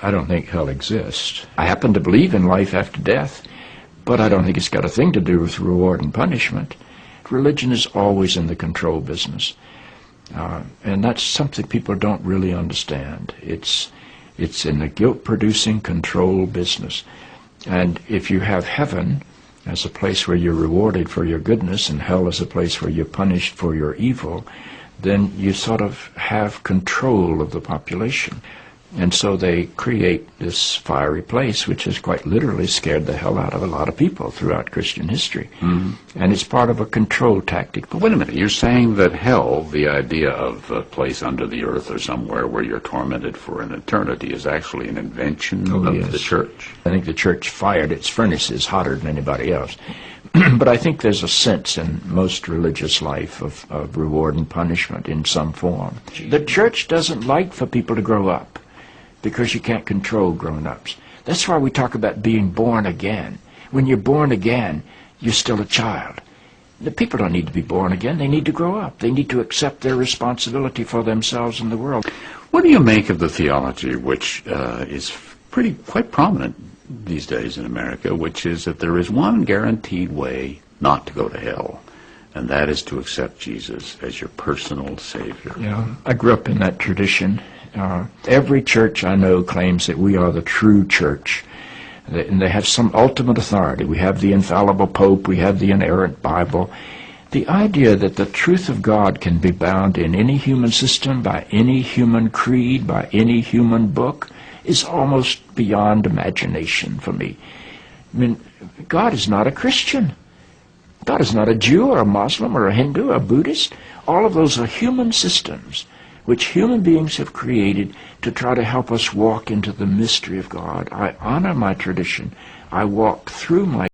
I don't think hell exists. I happen to believe in life after death, but I don't think it's got a thing to do with reward and punishment. Religion is always in the control business. And that's something people don't really understand. It's in the guilt-producing control business. And if you have heaven as a place where you're rewarded for your goodness and hell as a place where you're punished for your evil, then you sort of have control of the population. And so they create this fiery place, which has quite literally scared the hell out of a lot of people throughout Christian history. Mm-hmm. And it's part of a control tactic. But wait a minute, you're saying that hell, the idea of a place under the earth or somewhere where you're tormented for an eternity, is actually an invention of the church? I think the church fired its furnaces hotter than anybody else. But I think there's a sense in most religious life of reward and punishment in some form. The church doesn't like for people to grow up, because you can't control grown-ups. That's why we talk about being born again. When you're born again, you're still a child. The people don't need to be born again. They need to grow up. They need to accept their responsibility for themselves and the world. What do you make of the theology, which is quite prominent these days in America, which is that there is one guaranteed way not to go to hell, and that is to accept Jesus as your personal Savior? Yeah, I grew up in that tradition. Every church I know claims that we are the true church, and they have some ultimate authority. We have the infallible Pope, we have the inerrant Bible. The idea that the truth of God can be bound in any human system, by any human creed, by any human book, is almost beyond imagination for me. I mean, God is not a Christian. God is not a Jew or a Muslim or a Hindu or a Buddhist. All of those are human systems which human beings have created to try to help us walk into the mystery of God. I honor my tradition. I walk through my